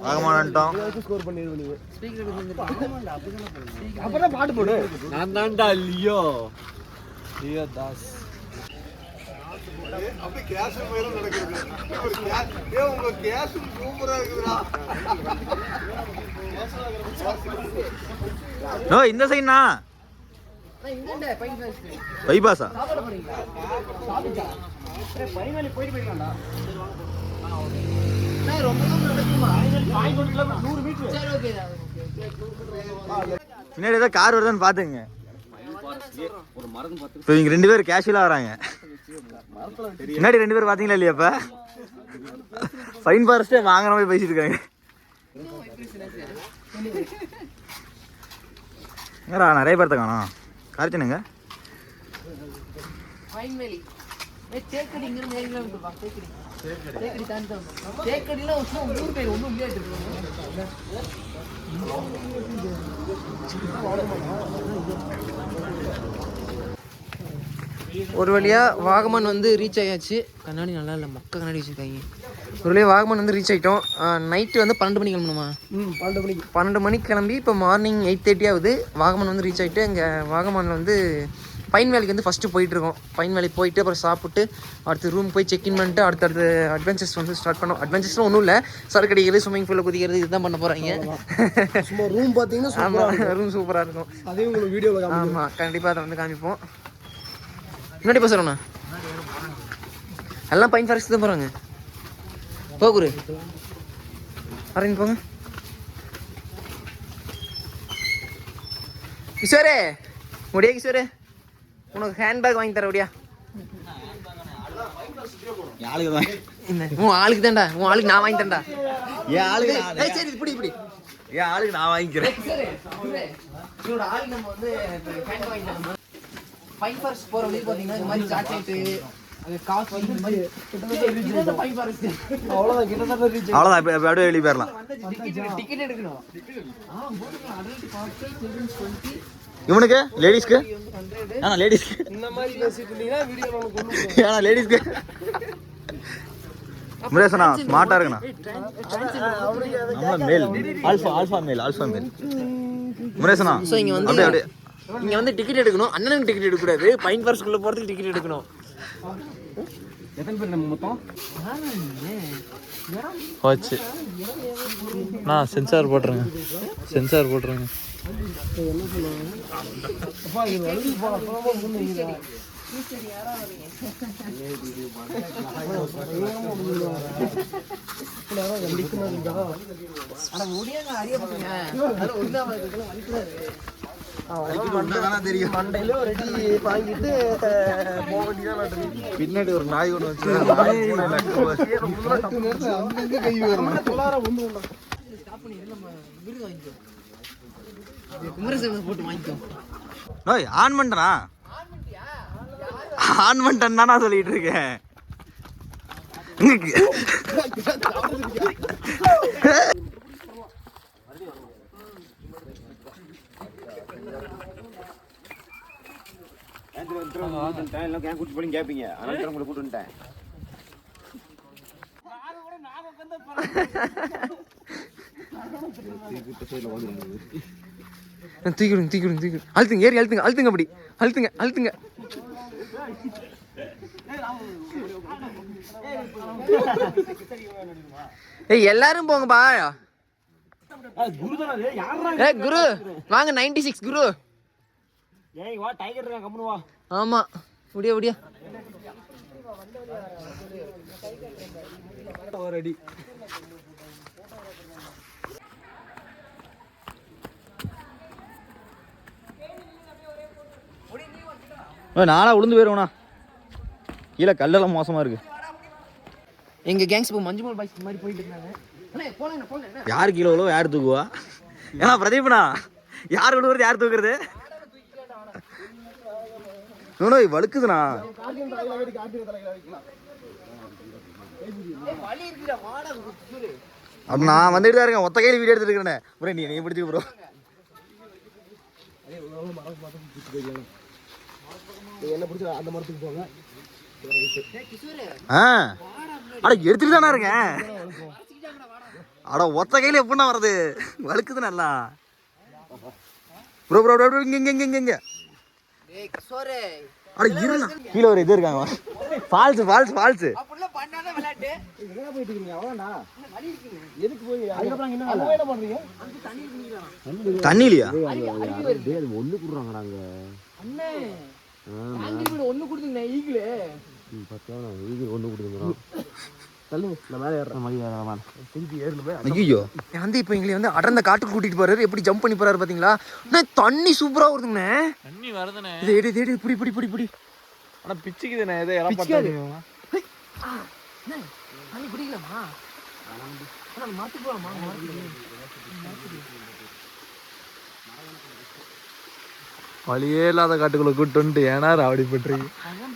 வாகமான்ட்டோம். Score பண்ணிடுவீங்க. அப்பதான் பாட்டு போடு. நான் தான்டா லியோ தாஸ். அப்படி கேஷ் மேல நடக்குது. ஏ உங்க கேஷ் சூப்பரா இருக்குடா. நோ இந்த சைடுனா இங்கண்டே பைபாஸா சாப்பிட போறீங்களா? சாப்பிட்டா பைனாலி போயிடலாம்டா. நான் ரொம்ப தூரம் நடக்குமா? 100 மீட்டர். சரி ஓகே. பின்னாடி ஏதோ கார் வருதுன்னு பாத்துங்க. இப்போ இங்க 2 பேர் கேஷுவலா வராங்க. முன்னாடி 2 பேர் பாத்தீங்களா இல்லையா? இப்ப ஃபைன் ஃபாரஸ்டே வாங்குற மாதிரி பேசிட்டு இருக்காங்க. என்னடா நிறைய பேர்த்த காணோம். கார்த்தினுங்க ஃபைன் வேலி. தேக்கடி இங்க நேரில வந்து பா. தேக்கடி தாண்டி தான். தேக்கடில ஊர் பேர் ஒண்ணும் இல்லையா இருக்கு. ஒரு வழியா வாகமான் வந்து ரீச் ஆயாச்சு. கண்ணாடி நல்லா இல்லை, மொக்க கண்ணாடி வச்சுருக்காங்க. ஒரு வழியாக வாகமான் வந்து ரீச் ஆகிட்டோம். நைட்டு வந்து 12 மணிக்கு கிளம்பணுமா? 12 மணிக்கு கிளம்பி இப்போ மார்னிங் 8:30 ஆகுது. வாகமான் வந்து ரீச் ஆகிட்டு இங்கே வாகமானில் வந்து பைன் வேலிக்கு வந்து ஃபஸ்ட்டு போயிட்டுருக்கோம். பைன் வேலி போயிட்டு அப்புறம் சாப்பிட்டு அடுத்து ரூம் போய் செக்இன் பண்ணிட்டு அடுத்தடுத்து அட்வென்ச்சர்ஸ் வந்து ஸ்டார்ட் பண்ணோம். அட்வென்ச்சர்ஸ்லாம் ஒன்றும் இல்லை, சரக்கு அடிக்கிறது, ஸ்விம்மிங் பூலில் குதிக்கிறது இதுதான் பண்ண போகிறாங்க. ரூம் பார்த்தீங்கன்னா ஆமாம், ரூம் சூப்பராக இருக்கும். அதே உங்களுக்கு வீடியோவில் ஆமாம், கண்டிப்பாக அதை வந்து காமிப்போம். முன்னாடி பேசுகிறோண்ணா எல்லாம் பைன் ஃபாரஸ்ட் தான் போகிறாங்க. போகுரு அரேஞ்ச் போங்க. கிஷோரே முடியா, கிஷோரே உனக்கு ஹேண்ட்பேக் வாங்கி தர முடியா? உன் ஆளுக்கு தான்டா, உன் ஆளுக்கு நான் வாங்கி தரேன்டா. என் ஆளுக்கு சரி இப்படி இப்படி என் ஆளுக்கு நான் வாங்கிக்கிறேன். இவரோட ஆளுக்கு நம்ம வந்து ஹேண்ட் வாங்கி தரணும். பைன் ஃபாரஸ்ட் போகிற வழி பார்த்தீங்கன்னா இந்த மாதிரி சாக்லேட்டு அவ்வளோதான். அப்படியே வெளியே போயிடலாம். டிக்கெட் எடுக்கணும். இவனுக்கு லேடிஸ்க்கு லேடிஸ்க்கு இந்த மாதிரி பேசிட்டு இருந்தீங்கன்னா வீடியோ லேடிஸ்க்கு முரேசனா ஸ்மார்ட்டா இருக்குண்ணா. மேல் ஆல்ஃபா மேல் முரேசனா. ஸோ இங்கே வந்து அப்படியே இங்கே வந்து டிக்கெட் எடுக்கணும். அண்ணனுக்கு டிக்கெட் எடுக்கக்கூடாது, பைன் ஃபாரஸ்ட்குள்ளே போகிறதுக்கு டிக்கெட் எடுக்கணும். எத்தனை பேர் நம்ம மொத்தம்? போச்சு. நான் சென்சார் போட்டுருங்க. என்ன சொல்லுவாங்க? அப்பா இது வந்து பின்னாடி ஒரு நாய் ஒன்று வச்சு கை வரும். போட்டு வாங்கிக்கோ. ஆன் பண்ணிட்டேனா? ஆன் பண்ணிட்டேன்னு தானே சொல்லிட்டு இருக்கேன். கேப்பீங்க அதனால உங்களை கூட்டுட்டேன். தூக்கிடுங்க. அழுத்துங்க, ஏறி அழுத்துங்க. அப்படி அழுத்துங்க. ஏய் எல்லாரும் போங்கப்பா. குரு வாங்க. 96 குரு. ஆமா, முடியா ரெடி. நானா உளுந்து போயிருவேண்ணா. கீழே கல்லெல்லாம் மோசமா இருக்கு. எங்க கேங்ஸ் இப்போ மஞ்சுமல் பாய்ஸ் மாதிரி போயிட்டு இருந்தாங்க. யார் கீழே விழுவோ யார் தூக்குவா? ஏன்னா பிரதீப்ண்ணா யார் விழுவுறது யார் தூக்குறது? வழுக்குதுண்ணா. அப்ப நான் வந்துட்டு தான் இருக்கேன். ஒத்த கையில் வீடியோ எடுத்துட்டு இருக்கிறேன். ப்ரோ நீ பிடிச்சிக்க ப்ரோ. என்ன பிடிச்ச அந்த மரத்துக்கு போங்க. அட எடுத்துட்டு தானே இருக்கேன். அட ஒத்த கையில எப்படின்னா வருது வழுக்குது நல்லா ப்ரோ ப்ரோ ப்ரோ இங்க ஏய் கிஷோரே அட இருங்க கீழ ஒரு இது இருக்காங்க ஃபால்ஸ் ஃபால்ஸ் ஃபால்ஸ் அப்படிலாம் பண்ணாத விளையாட்டு எங்க போயிட்டு இருக்கீங்க அவ்வளோண்ணா வலி இருக்குங்க எதுக்கு போய் அதுக்கப்புறம் என்ன பண்றீங்க அந்த தண்ணி குடிக்கலாம் தண்ணிலையா ஒண்ணு குடுறாங்க நாங்க அண்ணே ஆங்கில வீடு ஒண்ணு கொடுத்துங்க ஈகிள் பத்தியா இது ஒண்ணு கொடுத்துறோம் தள்ளு நான் மேலே ஏறுறேன் மணி ஏறலாம் திருப்பி ஏறணும் ஐயோ வந்து இப்போ எங்களை வந்து அடர்ந்த காட்டுக்கு கூட்டிட்டு போறாரு எப்படி ஜம்ப் பண்ணி போறாரு பாத்தீங்களா அண்ணே தண்ணி சூப்பரா வருதுங்கண்ணே தண்ணி வருதுண்ணே இது எடு எடு புடி புடி புடி புடி ஆனா பிச்சுக்குதுண்ணே ஏதோ இடம் பிச்சுக்காது. தண்ணி பிடிக்கலாமா மரத்துக்கு போகலாமா வழியே இல்லாத காட்டுக்குள்ள கூட்டு வந்துட்டு ஏன்னா ராவடி பண்றீங்க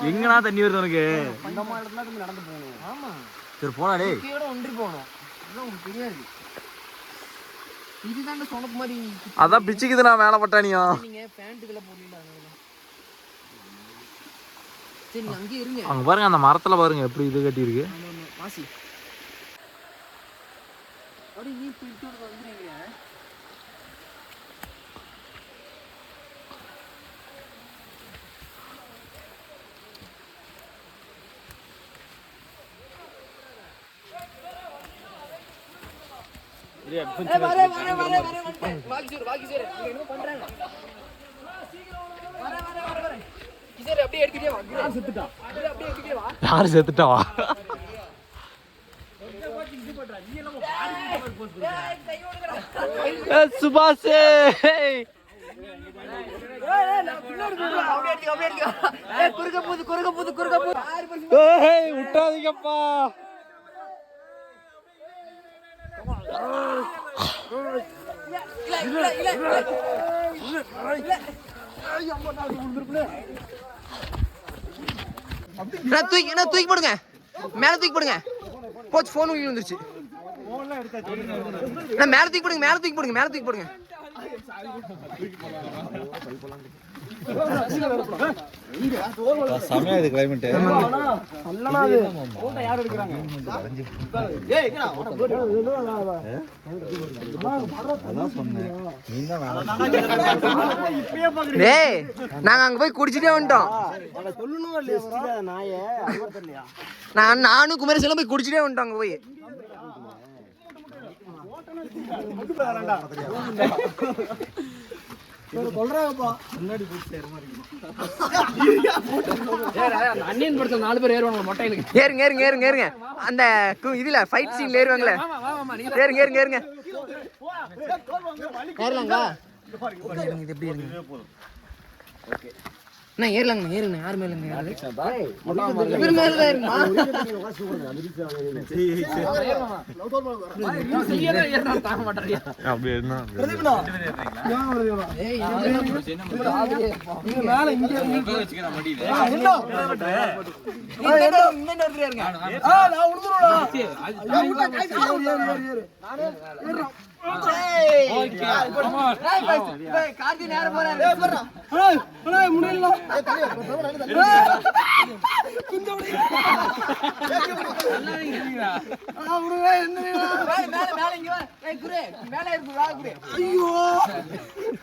எங்கனா தண்ணி வருது உனக்கு இந்த மாதிரி இடத்துல நடந்து போகணும் ஆமா சரி போடா டேய் கீழே ஒன்றி போகணும் அதான் உங்களுக்கு தெரியாது இதுதான் சொனக்கு மாதிரி அதான் பிச்சுக்குது நான் மேல பட்டானியா நீங்க பேண்ட்டுக்கெல்லாம் போடல சரி நீங்க அங்கேயே இருங்க அங்க பாருங்க அந்த மரத்துல பாருங்க எப்படி இது கட்டி இருக்கு வாசி அப்படியே நீ பிடிச்சு வந்துடுறீங்க யாரு செத்துட்டாவா சுபாஷ் விட்டாதீங்கப்பா தூக்கி போடுங்க மேல தூக்கி போடுங்க கோச் போன் வந்துருச்சு மேல தூக்கி போடுங்க மேல தூக்கி போடுங்க மேல தூக்கி போடுங்க செமையா இது கிளைமேட் டேய் நாங்க அங்க போய் குடிச்சிட்டே வந்துட்டோம் நானும் குமரேசெல்லாம் போய் குடிச்சிட்டே வந்துட்டோம் அங்க போய் அண்ணியன் படத்துல 4 பேர் ஏறுவாங்க மொட்டையில ஏறுங்க ஏறுங்க ஏறுங்க ஏறுங்க அந்த இதுல ஃபைட் சீன்ல ஏறுவாங்களே ஏறுங்க ஏறுங்க ஏறுங்க ஏறலாங்களா இது எப்படி ஏறுங்க நான் ஏறலாங்க ஏறுங்க யார் மேலங்க இவர் மேல தான் ஏறுமா அப்படி என்ன கார்த்தி நேரம் போறாரு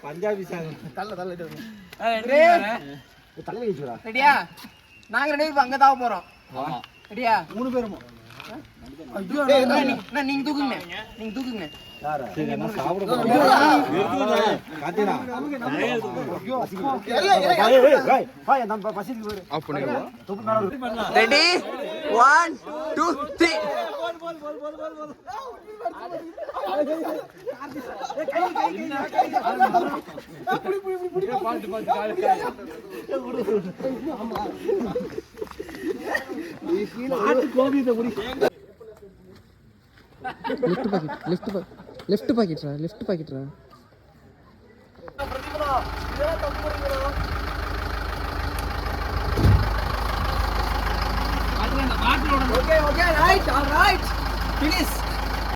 பஞ்சாபி சாங் ரெடியா நாங்க 2 பேரும் அங்கதான் போறோம் ரெடியா 3 பேரும் நீங்க தூக்குங்க நீங்க தூக்குங்க ரெடி 1 2 3 லெஃப்ட் பாக்கெட்ரா okay right all right finish